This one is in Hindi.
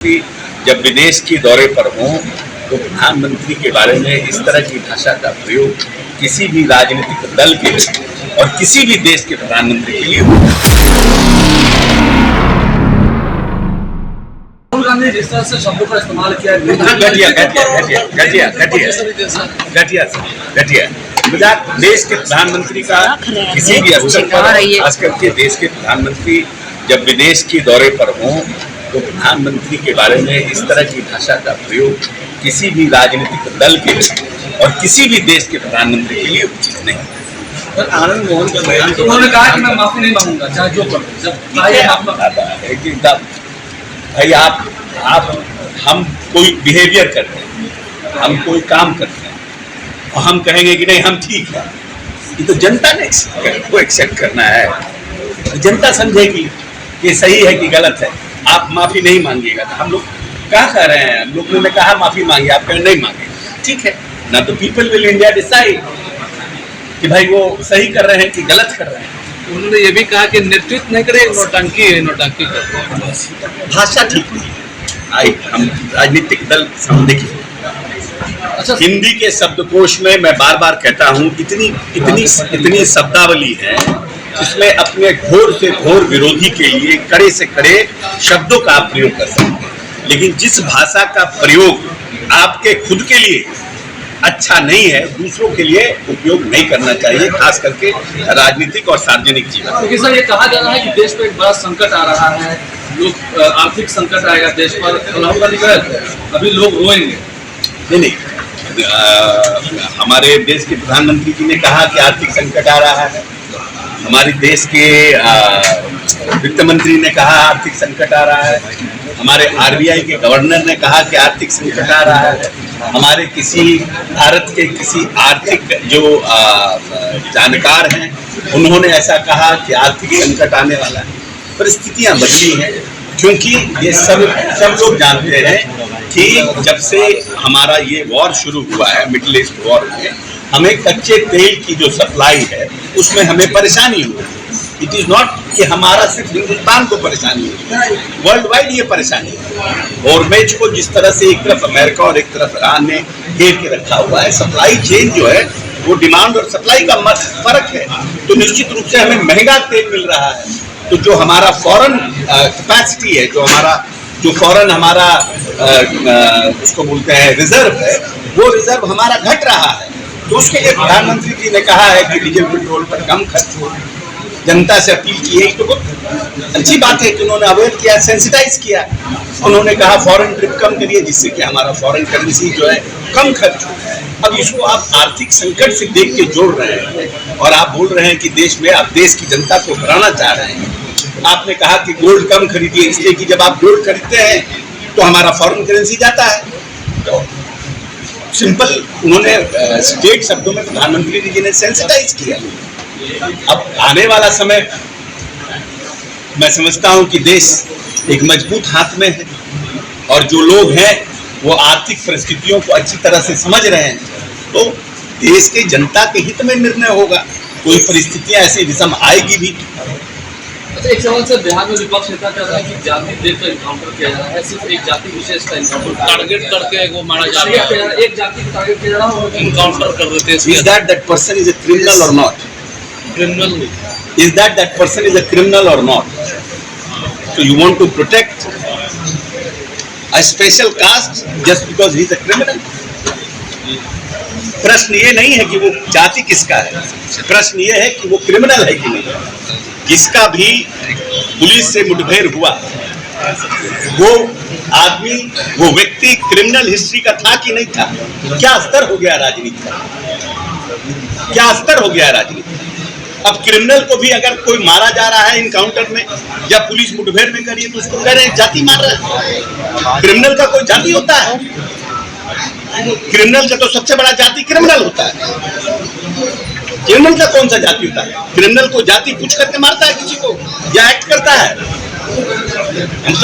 जब विदेश के दौरे पर हों तो प्रधानमंत्री के बारे में इस तरह की भाषा का प्रयोग किसी भी राजनीतिक दल के और किसी भी देश के प्रधानमंत्री के लिए राहुल गांधी जिस तरह से शब्दों का इस्तेमाल किया घटिया मजाक। देश के प्रधानमंत्री का किसी भी अवसर पर, खास करके देश के प्रधानमंत्री जब विदेश के दौरे पर हों तो प्रधानमंत्री के बारे में इस तरह की भाषा का प्रयोग किसी भी राजनीतिक दल के और किसी भी देश के प्रधानमंत्री के लिए उचित नहीं। आनंद मोहन का बयान तो उन्होंने कहा कि मैं माफी नहीं मांगूंगा चाहे जो कर। भाई आप हम कोई बिहेवियर करते हैं, हम कोई काम करते हैं और हम कहेंगे कि नहीं हम ठीक है, ये तो जनता ने एक्सेप्ट करना है। जनता समझेगी कि सही है कि गलत है। आप माफी नहीं मांगिएगा तो हम लोग क्या कह रहे हैं, हम लोगों ने कहा माफी मांगी, आप कहें नहीं मांगे, ठीक है ना। तो पीपल विल इंडिया डिसाइड कि भाई वो सही कर रहे हैं कि गलत कर रहे हैं। उन्होंने ये भी कहा कि नेतृत्व नहीं करे, नौटंकी है, नौटंकी कर भाषा ठीक नहीं। हम राजनीतिक दल देखिए, अच्छा हिंदी के शब्दकोश में मैं बार बार कहता हूँ इतनी शब्दावली है जिसमें अपने घोर से घोर विरोधी के लिए कड़े से कड़े शब्दों का आप प्रयोग कर सकते हैं, लेकिन जिस भाषा का प्रयोग आपके खुद के लिए अच्छा नहीं है दूसरों के लिए उपयोग नहीं करना चाहिए, खास करके राजनीतिक और सार्वजनिक जीवन। क्योंकि सर ये कहा जा रहा है कि देश में एक बड़ा संकट आ रहा है, लोग आर्थिक संकट आएगा देश पर, राहुल गांधी कह अभी लोग रोएंगे। नहीं हमारे देश के प्रधानमंत्री जी ने कहा कि आर्थिक संकट आ रहा है, हमारे देश के वित्त मंत्री ने कहा आर्थिक संकट आ रहा है, हमारे आरबीआई के गवर्नर ने कहा कि आर्थिक संकट आ रहा है, हमारे भारत के किसी आर्थिक जो जानकार हैं उन्होंने ऐसा कहा कि आर्थिक संकट आने वाला है। परिस्थितियां बदली हैं क्योंकि ये सब लोग जानते हैं कि जब से हमारा ये वॉर शुरू हुआ है, मिडिल ईस्ट वॉर में, हमें कच्चे तेल की जो सप्लाई है उसमें हमें परेशानी हुई। इट इज नॉट कि हमारा सिर्फ हिंदुस्तान को परेशानी हुई, वर्ल्ड वाइड ये परेशानी है। और मैच को जिस तरह से एक तरफ अमेरिका और एक तरफ ईरान ने घेर के रखा हुआ है, सप्लाई चेन जो है वो डिमांड और सप्लाई का फर्क है, तो निश्चित रूप से हमें महंगा तेल मिल रहा है। तो जो हमारा फॉरेन कैपेसिटी है, जो फॉरेन हमारा उसको बोलते हैं रिजर्व है, वो रिजर्व हमारा घट रहा है। तो उसके लिए प्रधानमंत्री जी ने कहा है कि डीजल पेट्रोल पर कम खर्च हो, जनता से अपील की है। तो बहुत अच्छी बात है कि उन्होंने अवेयर किया, सेंसिटाइज किया। उन्होंने कहा फॉरेन ट्रिप कम करिए जिससे कि हमारा फॉरेन करेंसी जो है कम खर्च हो। अब इसको आप आर्थिक संकट से देख के जोड़ रहे हैं और आप बोल रहे हैं कि देश में आप देश की जनता को हराना चाह रहे हैं। आपने कहा कि गोल्ड कम खरीदिए इसलिए कि जब आप गोल्ड खरीदते हैं तो हमारा फॉरेन करेंसी जाता है। तो सिंपल उन्होंने स्टेट शब्दों में प्रधानमंत्री जी ने सेंसिटाइज किया। अब आने वाला समय मैं समझता हूं कि देश एक मजबूत हाथ में है और जो लोग हैं वो आर्थिक परिस्थितियों को अच्छी तरह से समझ रहे हैं, तो देश के जनता के हित में निर्णय होगा। कोई परिस्थितियां ऐसी विषम आएगी भी। अच्छा एक सवाल सर, बिहार में विपक्ष नेता कह रहा है कि जाति देख कर इनकाउंटर किया जा रहा है, सिर्फ एक जाति विशेष का इनकाउंटर टारगेट करके वो मारा जा रहा है, एक जाति को टारगेट किया जा रहा है, इनकाउंटर कर देते हैं। Is that person is a criminal or not? Criminal. Is that person is a criminal or not? So you want to protect a special caste just because he is a criminal? प्रश्न ये नहीं है कि वो जाति किसका है, प्रश्न ये है कि वो क्रिमिनल है कि नहीं। जिसका भी पुलिस से मुठभेड़ हुआ वो आदमी, वो व्यक्ति क्रिमिनल हिस्ट्री का था कि नहीं था? क्या स्तर हो गया राजनीति का, क्या स्तर हो गया राजनीति? अब क्रिमिनल को भी अगर कोई मारा जा रहा है इनकाउंटर में या पुलिस मुठभेड़ में करिए तो उसको कह रहे हैं जाति मार रहा है। क्रिमिनल का कोई जाति होता है? क्रिमिनल का तो सबसे बड़ा जाति क्रिमिनल होता है। क्रिमिनल का कौन सा जाति होता है? क्रिमिनल को जाति पूछ करके मारता है किसी को या एक्ट करता है? हम